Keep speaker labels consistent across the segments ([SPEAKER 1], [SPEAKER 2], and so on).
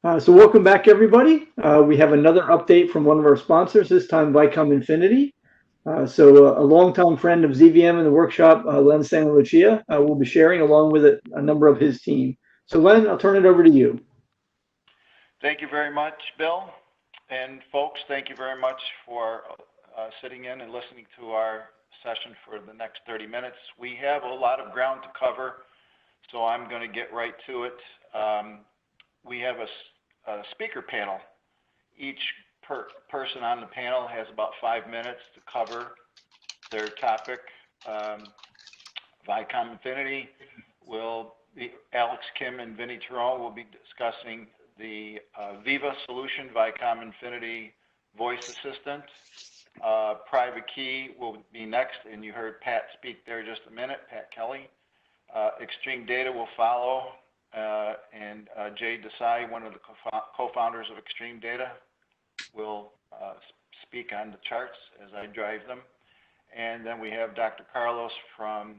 [SPEAKER 1] So welcome back, everybody. We have another update from one of our sponsors, this time Vicom Infinity. A longtime friend of ZVM in the workshop, Len Santalucia, will be sharing along with a number of his team. So Len, I'll turn it over to you.
[SPEAKER 2] Thank you very much, Bill. And folks, thank you very much for sitting in and listening to our session for the next 30 minutes. We have a lot of ground to cover, so I'm going to get right to it. We have a speaker panel. Each person on the panel has about 5 minutes to cover their topic. Vicom Infinity will be, Alex Kim and Vinny Turon will be discussing the Viva solution, Vicom Infinity voice assistant. PrivateKey will be next, and you heard Pat speak there just a minute, Pat Kelly. Extreme Data will follow, and Jay Desai, one of the co-founders of Extreme Data, will speak on the charts as I drive them. And then we have Dr. Carlos from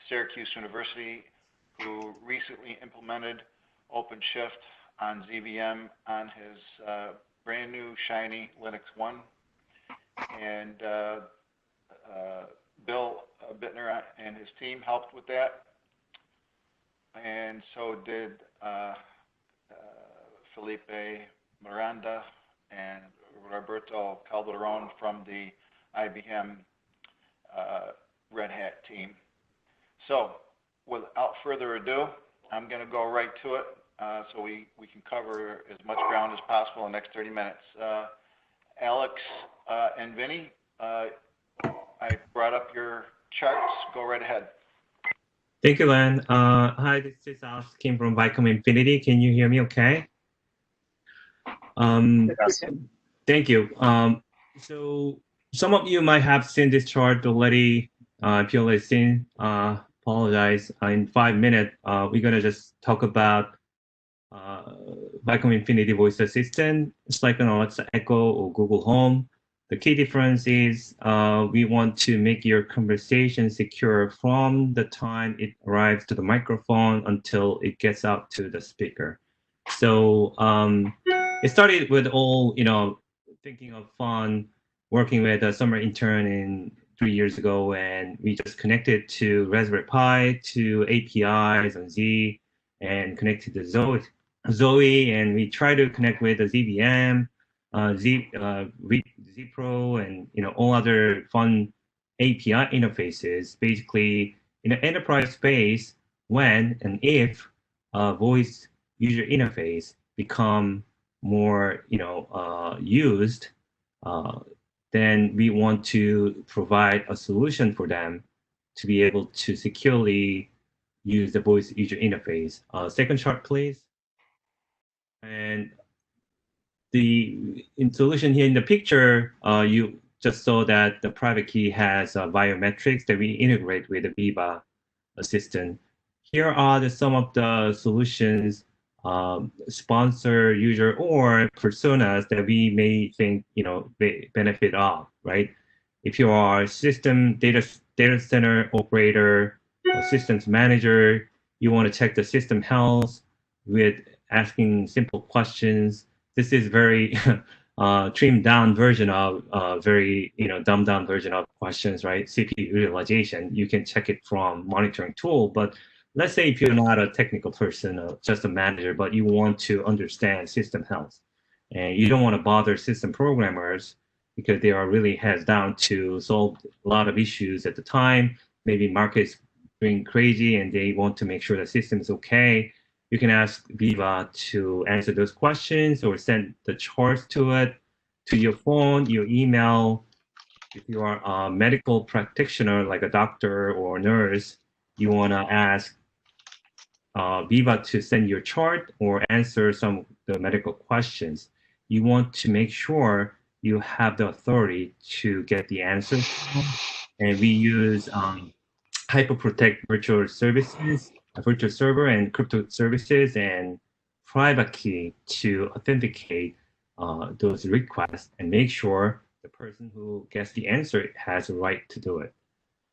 [SPEAKER 2] Syracuse University, who recently implemented OpenShift on ZVM on his brand new shiny LinuxONE. And Bill Bittner and his team helped with that. And so did Felipe Miranda and Roberto Calderon from the IBM Red Hat team. So without further ado, I'm going to go right to it so we can cover as much ground as possible in the next 30 minutes. Alex and Vinny, I brought up your charts. Go right ahead.
[SPEAKER 3] Thank you, Len. Hi, this is Alex Kim from Vicom Infinity. Can you hear me okay?
[SPEAKER 1] Yes.
[SPEAKER 3] Thank you. So some of you might have seen this chart already. If you already seen, apologize. In 5 minutes, we're going to just talk about Vicom Infinity Voice Assistant. It's like an Alexa Echo or Google Home. The key difference is we want to make your conversation secure from the time it arrives to the microphone until it gets out to the speaker. So it started with all, thinking of fun, working with a summer intern 3 years ago, and we just connected to Raspberry Pi, to APIs on Z, and connected to Zoe, and we try to connect with the ZVM, Z Pro, and all other fun API interfaces. Basically, in the enterprise space, when and if voice user interface become more used, then we want to provide a solution for them to be able to securely use the voice user interface. Second chart, please. And the solution here in the picture, you just saw that the PrivateKey has biometrics that we integrate with the Viva assistant. Here are some of the solutions, sponsor, user, or personas that we may think benefit of, right? If you are a system data center operator or systems manager, you want to check the system health with asking simple questions. This is very trimmed down version of very dumbed down version of questions, right? CPU utilization. You can check it from monitoring tool, but let's say if you're not a technical person, just a manager, but you want to understand system health, and you don't want to bother system programmers because they are really heads down to solve a lot of issues at the time. Maybe market's going crazy and they want to make sure the system is okay. You can ask Viva to answer those questions or send the charts to it, to your phone, your email. If you are a medical practitioner, like a doctor or nurse, you want to ask Viva to send your chart or answer some of the medical questions. You want to make sure you have the authority to get the answer. And we use HyperProtect virtual services, a virtual server, and crypto services, and PrivateKey to authenticate those requests and make sure the person who gets the answer has a right to do it.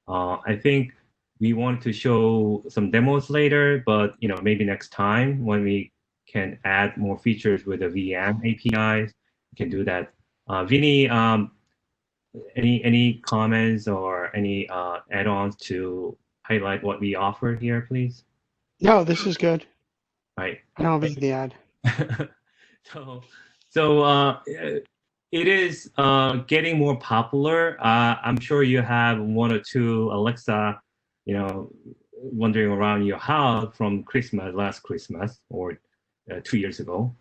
[SPEAKER 3] I think we want to show some demos later, but maybe next time when we can add more features with the VM APIs. You can do that. Vinny, any comments or any add-ons to highlight what we offer here, please?
[SPEAKER 4] No, this is good.
[SPEAKER 3] Right.
[SPEAKER 4] I don't have anything to add.
[SPEAKER 3] so it is getting more popular. I'm sure you have one or two Alexa, wandering around your house from last Christmas or 2 years ago.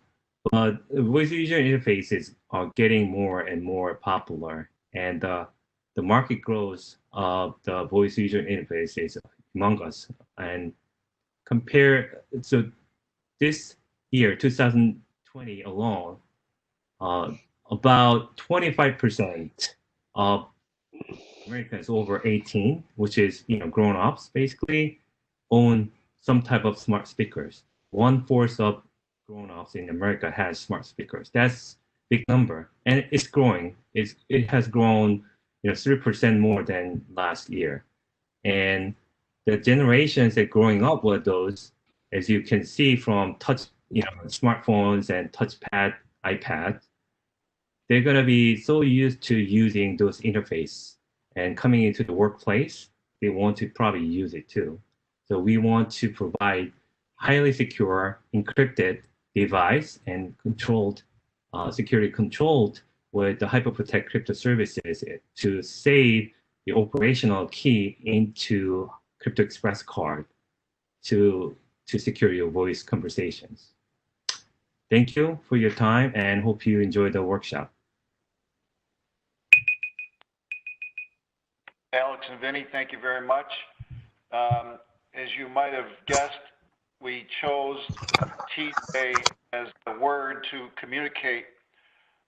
[SPEAKER 3] But voice user interfaces are getting more and more popular, and the market growth of the voice user interface is among us. And so this year, 2020 alone, about 25% of Americans over 18, which is grown-ups basically, own some type of smart speakers. 1/4 of grown-ups in America has smart speakers. That's a big number, and it's growing. It has grown 3% more than last year, and the generations that growing up with those, as you can see from touch smartphones and touchpad iPads, they're going to be so used to using those interface, and coming into the workplace, they want to probably use it too. So we want to provide highly secure, encrypted device and controlled, security controlled with the HyperProtect crypto services to save the operational key into Crypto Express card to secure your voice conversations. Thank you for your time and hope you enjoy the workshop.
[SPEAKER 2] Alex and Vinny, thank you very much. As you might have guessed, we chose TJ as the word to communicate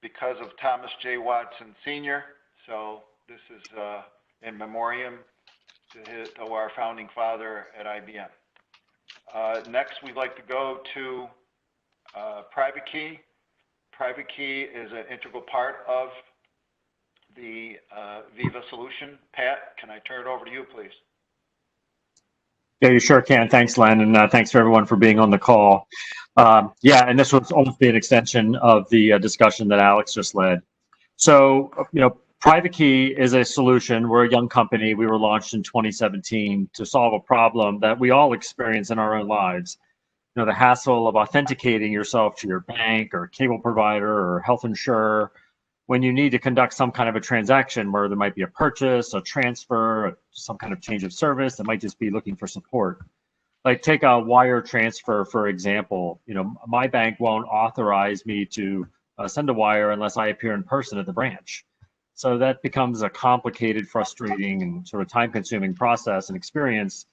[SPEAKER 2] because of Thomas J. Watson Sr. So this is in memoriam to our founding father at IBM. Next, we'd like to go to PrivateKey. PrivateKey is an integral part of the Viva solution. Pat, can I turn it over to you, please?
[SPEAKER 5] Yeah, you sure can. Thanks, Len, and thanks for everyone for being on the call. Yeah, and this was almost an extension of the discussion that Alex just led. So, PrivateKey is a solution. We're a young company. We were launched in 2017 to solve a problem that we all experience in our own lives. The hassle of authenticating yourself to your bank or cable provider or health insurer when you need to conduct some kind of a transaction where there might be a purchase, a transfer, some kind of change of service that might just be looking for support. Like take a wire transfer, for example. My bank won't authorize me to send a wire unless I appear in person at the branch. So that becomes a complicated, frustrating, and sort of time-consuming process and experience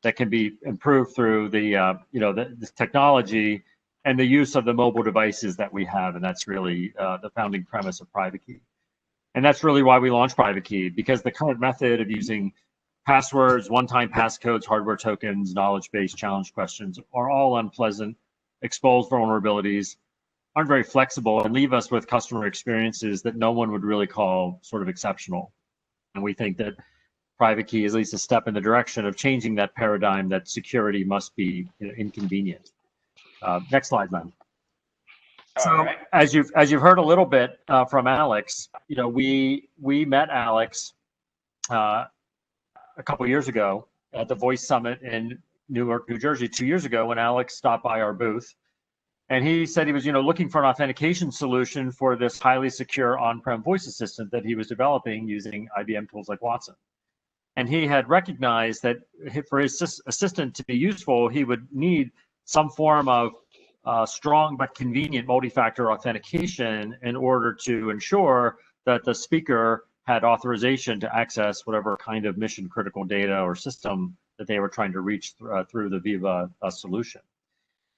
[SPEAKER 5] that can be improved through the technology and the use of the mobile devices that we have, and that's really the founding premise of PrivateKey. And that's really why we launched PrivateKey, because the current method of using passwords, one-time passcodes, hardware tokens, knowledge-based challenge questions are all unpleasant, expose vulnerabilities, aren't very flexible, and leave us with customer experiences that no one would really call sort of exceptional. And we think that PrivateKey is at least a step in the direction of changing that paradigm that security must be inconvenient. Next slide, Len. So as you've heard a little bit from Alex, we met Alex a couple years ago at the Voice Summit in Newark, New Jersey, 2 years ago when Alex stopped by our booth. And he said he was looking for an authentication solution for this highly secure on-prem voice assistant that he was developing using IBM tools like Watson. And he had recognized that for his assistant to be useful, he would need some form of strong but convenient multi-factor authentication in order to ensure that the speaker had authorization to access whatever kind of mission critical data or system that they were trying to reach through the Viva solution.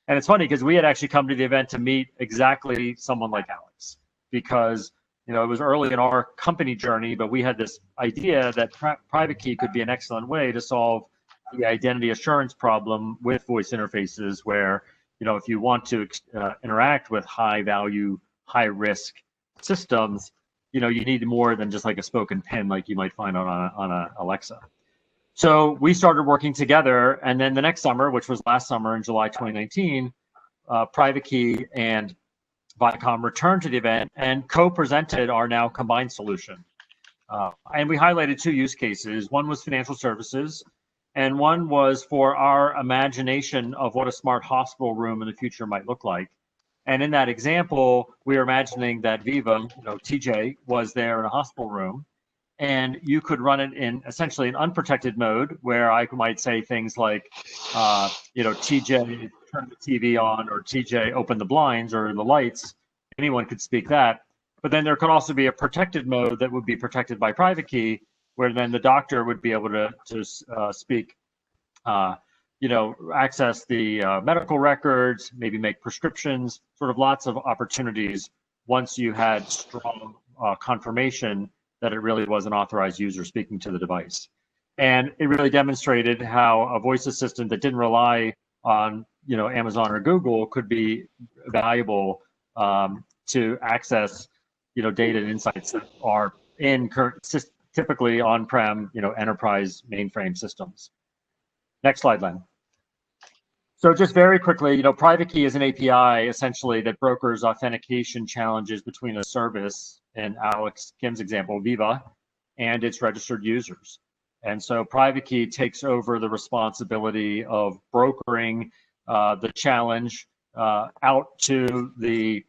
[SPEAKER 5] And it's funny because we had actually come to the event to meet exactly someone like Alex, because it was early in our company journey, but we had this idea that PrivateKey could be an excellent way to solve the identity assurance problem with voice interfaces where, if you want to interact with high value, high risk systems, you need more than just like a spoken pen like you might find on a Alexa. So we started working together, and then the next summer, which was last summer in July 2019, PrivateKey and Vicom returned to the event and co-presented our now combined solution. And we highlighted two use cases. One was financial services, and one was for our imagination of what a smart hospital room in the future might look like. And in that example, we were imagining that Viva, TJ, was there in a hospital room, and you could run it in essentially an unprotected mode, where I might say things like, TJ, turn the TV on, or TJ, open the blinds or the lights. Anyone could speak that. But then there could also be a protected mode that would be protected by PrivateKey, where then the doctor would be able to speak, access the medical records, maybe make prescriptions, sort of lots of opportunities once you had strong confirmation that it really was an authorized user speaking to the device. And it really demonstrated how a voice assistant that didn't rely on Amazon or Google could be valuable to access data and insights that are in typically on-prem enterprise mainframe systems. Next slide, Len. So just very quickly, PrivateKey is an API essentially that brokers authentication challenges between a service, in Alex Kim's example, Viva, and its registered users. And so PrivateKey takes over the responsibility of brokering the challenge out to the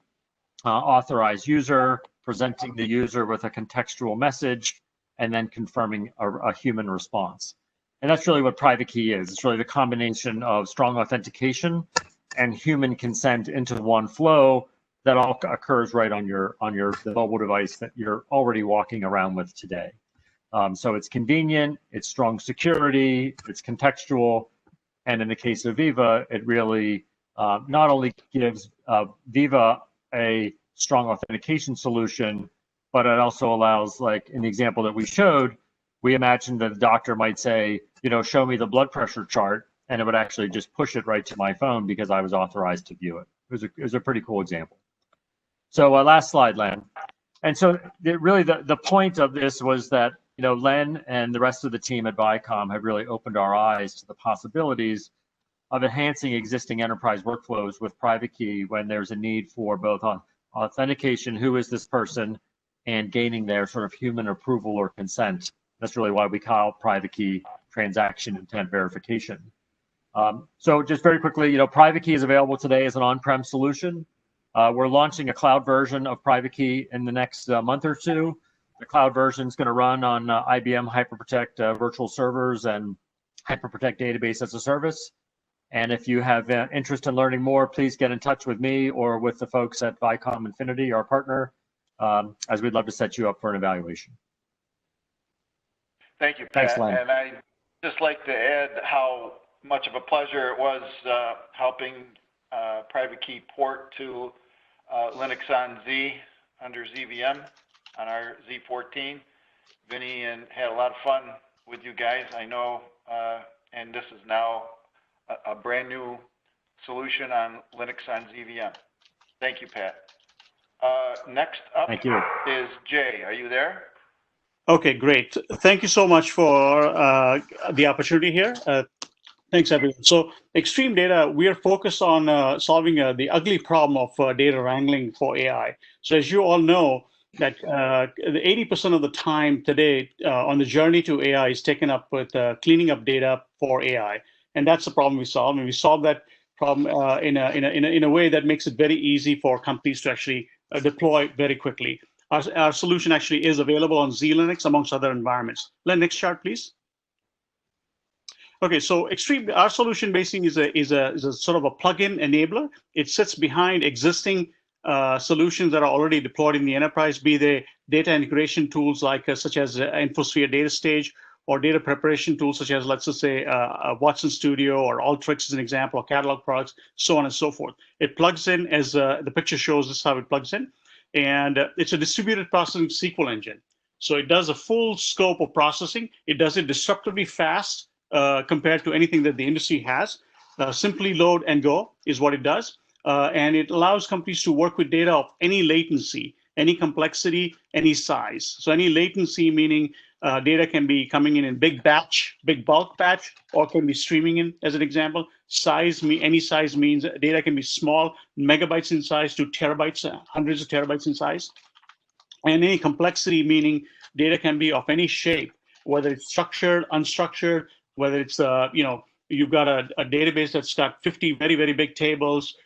[SPEAKER 5] authorized user, presenting the user with a contextual message, and then confirming a human response. And that's really what PrivateKey is. It's really the combination of strong authentication and human consent into one flow that all occurs right on the mobile device that you're already walking around with today. So it's convenient, it's strong security, it's contextual, and in the case of Viva, it really not only gives Viva a strong authentication solution, but it also allows, like in the example that we showed, we imagined that the doctor might say, show me the blood pressure chart, and it would actually just push it right to my phone because I was authorized to view it. It was a pretty cool example. So last slide, Len. And so really the point of this was that, Len and the rest of the team at Vicom have really opened our eyes to the possibilities of enhancing existing enterprise workflows with PrivateKey when there's a need for both authentication, who is this person, and gaining their sort of human approval or consent. That's really why we call PrivateKey transaction intent verification. So just very quickly, PrivateKey is available today as an on-prem solution. We're launching a cloud version of PrivateKey in the next month or two. The cloud version is going to run on IBM HyperProtect virtual servers and HyperProtect database as a service. And if you have interest in learning more, please get in touch with me or with the folks at Vicom Infinity, our partner, as we'd love to set you up for an evaluation.
[SPEAKER 2] Thank you, Pat.
[SPEAKER 5] Thanks, Len.
[SPEAKER 2] And I'd just like to add how much of a pleasure it was helping PrivateKey port to LinuxONE Z under ZVM on our Z14. Vinny had a lot of fun with you guys, I know, and this is now a brand new solution on LinuxONE ZVM. Thank you, Pat. Next up is Jay. Are you there?
[SPEAKER 6] Okay, great. Thank you so much for the opportunity here. Thanks, everyone. So Extreme Data, we are focused on solving the ugly problem of data wrangling for AI. So as you all know, that 80% of the time today on the journey to AI is taken up with cleaning up data for AI. And that's the problem we solve. And we solve that problem in a way that makes it very easy for companies to actually deploy very quickly. Our solution actually is available on Z-Linux amongst other environments. Next chart, please. Okay, so our solution basically is a sort of a plug-in enabler. It sits behind existing solutions that are already deployed in the enterprise, be they data integration tools like such as InfoSphere Data Stage, or data preparation tools such as, let's just say, Watson Studio or Alteryx as an example, or catalog products, so on and so forth. It plugs in, as the picture shows, this is how it plugs in. And it's a distributed processing SQL engine. So it does a full scope of processing. It does it disruptively fast compared to anything that the industry has. Simply load and go is what it does. And it allows companies to work with data of any latency, any complexity, any size. So any latency meaning data can be coming in big batch, big bulk batch, or can be streaming in, as an example. Size, any size means data can be small, megabytes in size to terabytes, hundreds of terabytes in size. And any complexity, meaning data can be of any shape, whether it's structured, unstructured, whether it's, you've got a database that's got 50 very, very big tables,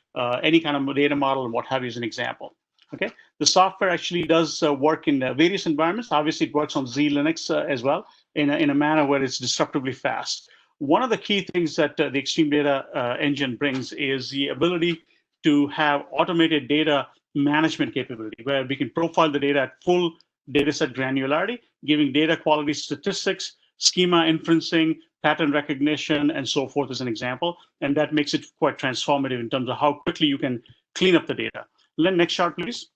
[SPEAKER 6] any kind of data model and what have you as an example. Okay, the software actually does work in various environments. Obviously, it works on Z Linux as well in a manner where it's disruptively fast. One of the key things that the Extreme Data Engine brings is the ability to have automated data management capability, where we can profile the data at full dataset granularity, giving data quality statistics, schema inferencing, pattern recognition, and so forth as an example. And that makes it quite transformative in terms of how quickly you can clean up the data. Len, next chart, please.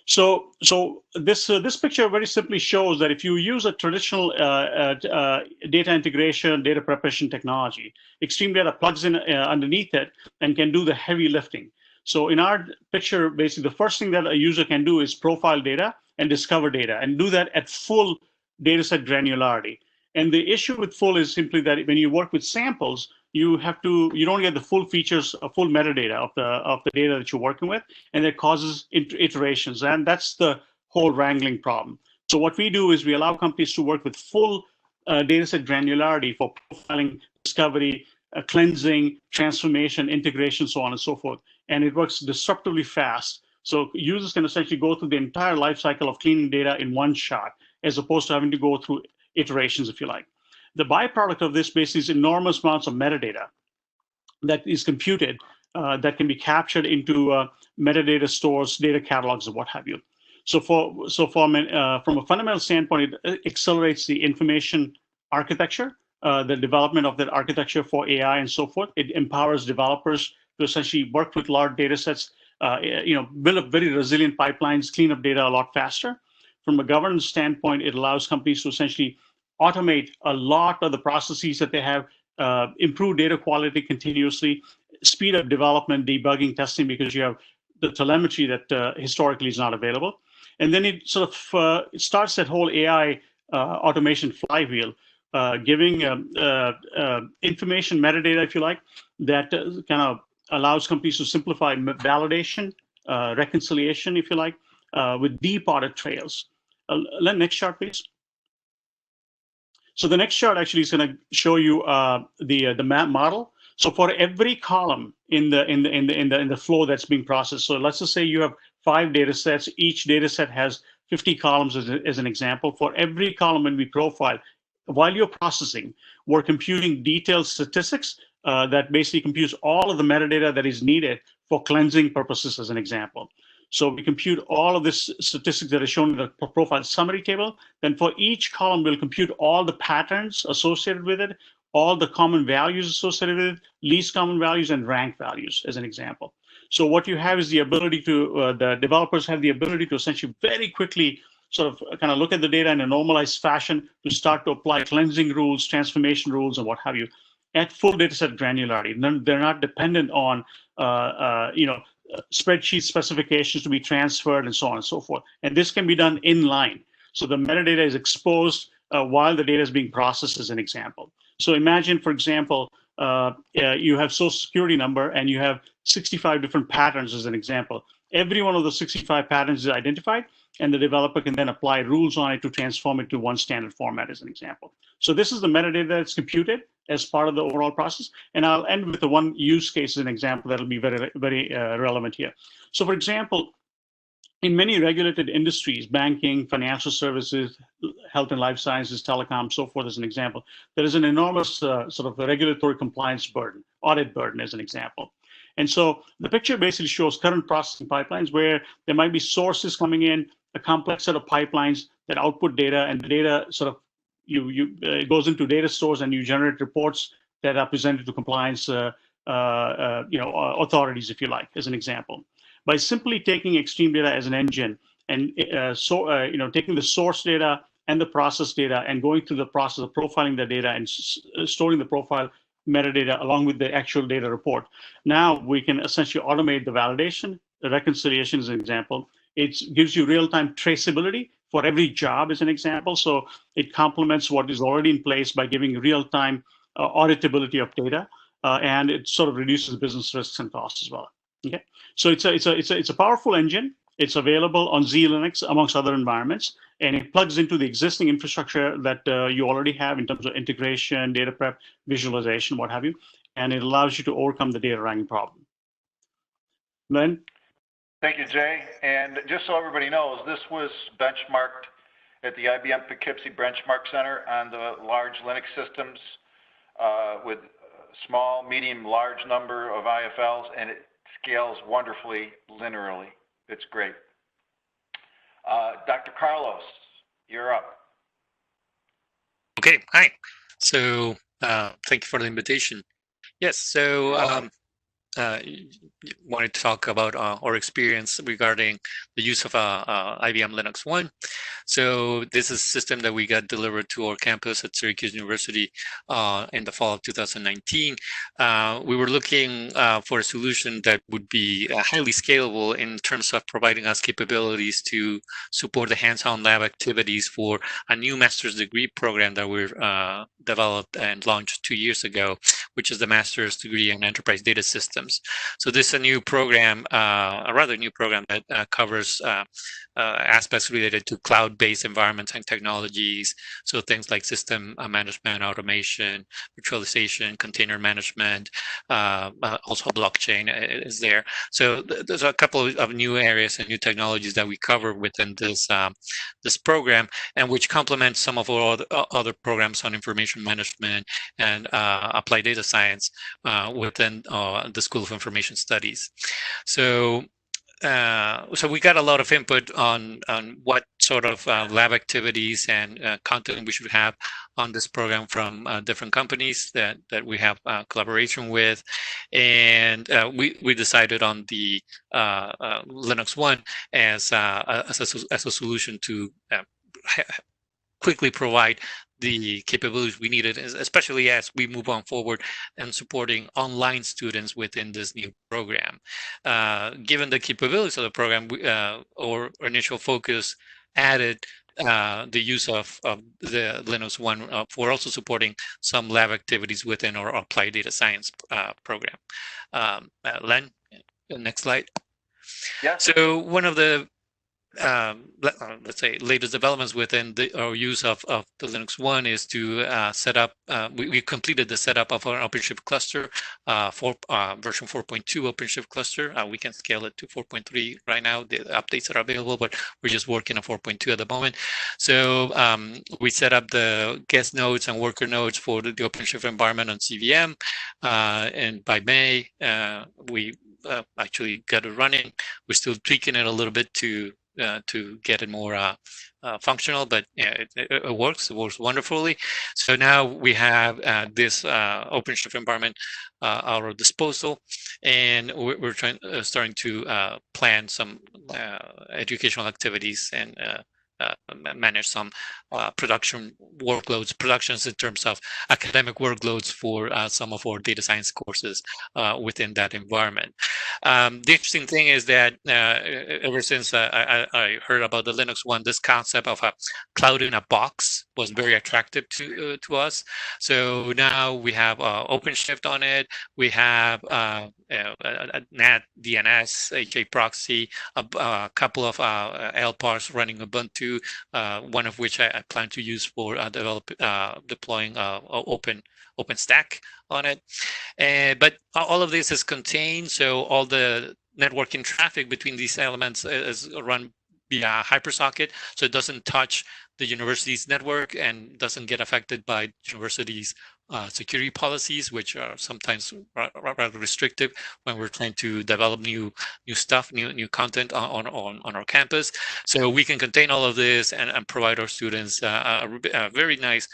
[SPEAKER 6] So this picture very simply shows that if you use a traditional data integration, data preparation technology, Extreme Data plugs in underneath it and can do the heavy lifting. So in our picture, basically, the first thing that a user can do is profile data and discover data, and do that at full dataset granularity. And the issue with full is simply that when you work with samples, you don't get the full features, full metadata of the data that you're working with, and it causes iterations, and that's the whole wrangling problem. So what we do is we allow companies to work with full dataset granularity for profiling, discovery, cleansing, transformation, integration, so on and so forth. And it works disruptively fast. So users can essentially go through the entire life cycle of cleaning data in one shot, as opposed to having to go through iterations, if you like. The byproduct of this basically is enormous amounts of metadata that is computed that can be captured into metadata stores, data catalogs, and what have you. So from a fundamental standpoint, it accelerates the information architecture, the development of that architecture for AI and so forth. It empowers developers to essentially work with large data sets, build up very resilient pipelines, clean up data a lot faster. From a governance standpoint, it allows companies to essentially automate a lot of the processes that they have, improve data quality continuously, speed up development, debugging, testing, because you have the telemetry that historically is not available. And then it sort of starts that whole AI automation flywheel, giving information metadata, if you like, that kind of allows companies to simplify validation, reconciliation, if you like, with deep audit trails. Next chart, please. So the next chart actually is going to show you the map model. So for every column in the flow that's being processed, so let's just say you have 5 data sets. Each data set has 50 columns as an example. For every column when we profile, while you're processing, we're computing detailed statistics that basically computes all of the metadata that is needed for cleansing purposes as an example. So we compute all of this statistics that are shown in the profile summary table. Then for each column, we'll compute all the patterns associated with it, all the common values associated with it, least common values, and rank values as an example. So what you have is the ability to, the developers have the ability to essentially very quickly sort of kind of look at the data in a normalized fashion to start to apply cleansing rules, transformation rules, and what have you, at full dataset granularity. They're not dependent on, spreadsheet specifications to be transferred and so on and so forth. And this can be done in line. So the metadata is exposed while the data is being processed as an example. So imagine, for example, you have social security number and you have 65 different patterns as an example. Every one of the 65 patterns is identified, and the developer can then apply rules on it to transform it to one standard format as an example. So this is the metadata that's computed as part of the overall process. And I'll end with the one use case as an example that'll be very, very relevant here. So for example, in many regulated industries, banking, financial services, health and life sciences, telecom, so forth as an example, there is an enormous sort of regulatory compliance burden, audit burden as an example. And so the picture basically shows current processing pipelines where there might be sources coming in, a complex set of pipelines that output data, and the data sort of it goes into data stores, and you generate reports that are presented to compliance authorities, if you like, as an example. By simply taking Extreme Data as an engine and taking the source data and the process data and going through the process of profiling the data and storing the profile metadata along with the actual data report, now we can essentially automate the validation, the reconciliation as an example. It gives you real-time traceability for every job as an example. So it complements what is already in place by giving real-time auditability of data, and it sort of reduces business risks and costs as well. Okay, so it's a powerful engine. It's available on Z/Linux amongst other environments, and it plugs into the existing infrastructure that you already have in terms of integration, data prep, visualization, what have you, and it allows you to overcome the data wrangling problem. Len?
[SPEAKER 2] Thank you, Jay. And just so everybody knows, this was benchmarked at the IBM Poughkeepsie Benchmark Center on the large Linux systems with small, medium, large number of IFLs, and it scales wonderfully linearly. It's great. Dr. Carlos, you're up.
[SPEAKER 7] Okay, hi. So thank you for the invitation. Yes, so wanted to talk about our experience regarding the use of IBM LinuxONE. So this is a system that we got delivered to our campus at Syracuse University in the fall of 2019. We were looking for a solution that would be highly scalable in terms of providing us capabilities to support the hands-on lab activities for a new master's degree program that we've developed and launched 2 years ago, which is the master's degree in enterprise data systems. So this is a new program, a rather new program that covers aspects related to cloud-based environments and technologies. So things like system management, automation, virtualization, container management, also blockchain is there. So there's a couple of new areas and new technologies that we cover within this this program, and which complements some of our other programs on information management and applied data science within the School of Information Studies. So so we got a lot of input on what sort of lab activities and content we should have on this program from different companies that we have collaboration with, and we decided on the LinuxONE as a solution to quickly provide the capabilities we needed, especially as we move on forward and supporting online students within this new program. Given the capabilities of the program, our initial focus added the use of the LinuxONE for also supporting some lab activities within our applied data science program. Len, next slide.
[SPEAKER 2] Yeah.
[SPEAKER 7] So one of the let's say latest developments within our use of the LinuxONE is to set up, we completed the setup of our OpenShift cluster for version 4.2 OpenShift cluster. We can scale it to 4.3 right now. The updates are available, but we're just working on 4.2 at the moment. So we set up the guest nodes and worker nodes for the OpenShift environment on CVM, and by May we actually got it running. We're still tweaking it a little bit to get it more functional, but yeah, it works. It works wonderfully. So now we have this OpenShift environment at our disposal, and we're starting to plan some educational activities and manage some production workloads, productions in terms of academic workloads for some of our data science courses within that environment. The interesting thing is that ever since I heard about the LinuxONE, this concept of a cloud in a box was very attractive to us. So now we have OpenShift on it. We have NAT DNS, HA proxy, a couple of LPARs running Ubuntu, one of which I plan to use for deploying OpenStack on it. But all of this is contained, so all the networking traffic between these elements is run via hypersocket, so it doesn't touch the university's network and doesn't get affected by university's security policies, which are sometimes rather restrictive when we're trying to develop new stuff, new content on our campus. So we can contain all of this and provide our students a very nice,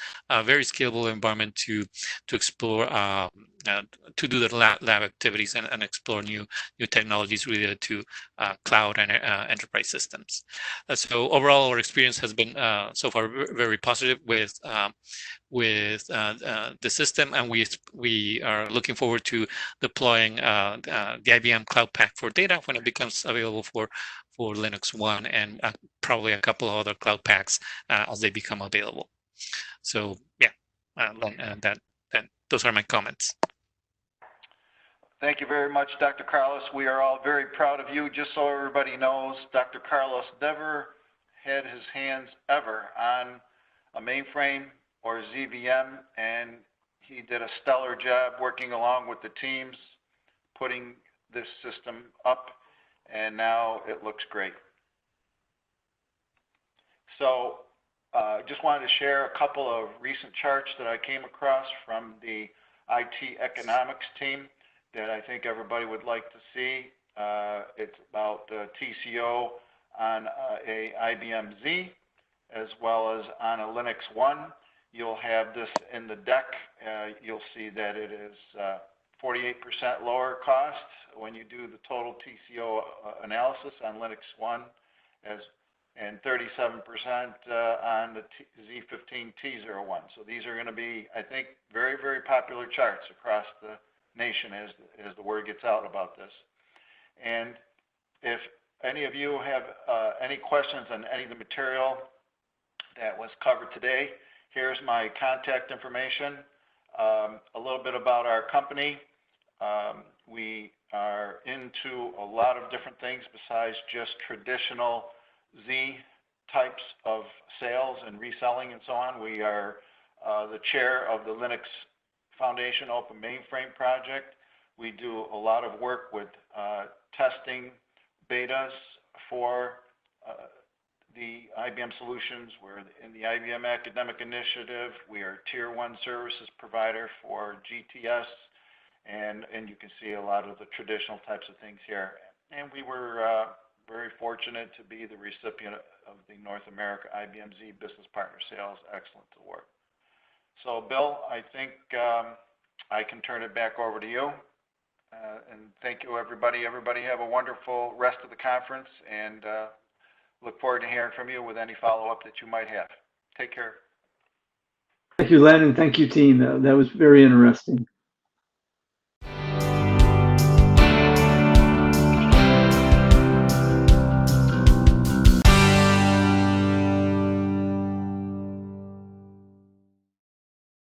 [SPEAKER 7] very scalable environment to explore, to do the lab activities and explore new technologies related to cloud and enterprise systems. So overall, our experience has been so far very positive with the system, and we are looking forward to deploying the IBM Cloud Pak for Data when it becomes available for LinuxONE, and probably a couple of other Cloud Paks as they become available. So yeah, that those are my comments.
[SPEAKER 2] Thank you very much, Dr. Carlos. We are all very proud of you. Just so everybody knows, Dr. Carlos never had his hands ever on a mainframe or ZVM, and he did a stellar job working along with the teams, putting this system up, and now it looks great. So just wanted to share a couple of recent charts that I came across from the IT economics team that I think everybody would like to see. It's about TCO on a IBM Z as well as on a LinuxONE. You'll have this in the deck. You'll see that it is 48% lower cost when you do the total TCO analysis on LinuxONE, and 37% on the Z15 T01. So these are going to be, I think, very, very popular charts across the nation as the word gets out about this. And if any of you have any questions on any of the material that was covered today, here's my contact information. A little bit about our company. We are into a lot of different things besides just traditional Z types of sales and reselling and so on. We are the chair of the Linux Foundation Open Mainframe Project. We do a lot of work with testing betas for the IBM solutions. We're in the IBM Academic Initiative. We are Tier 1 services provider for GTS, and you can see a lot of the traditional types of things here. And we were very fortunate to be the recipient of the North America IBM Z Business Partner Sales Excellence Award. So, Bill, I think I can turn it back over to you. And thank you, everybody. Everybody have a wonderful rest of the conference, and look forward to hearing from you with any follow-up that you might have. Take care.
[SPEAKER 1] Thank you, Len, and thank you, team. That was very interesting.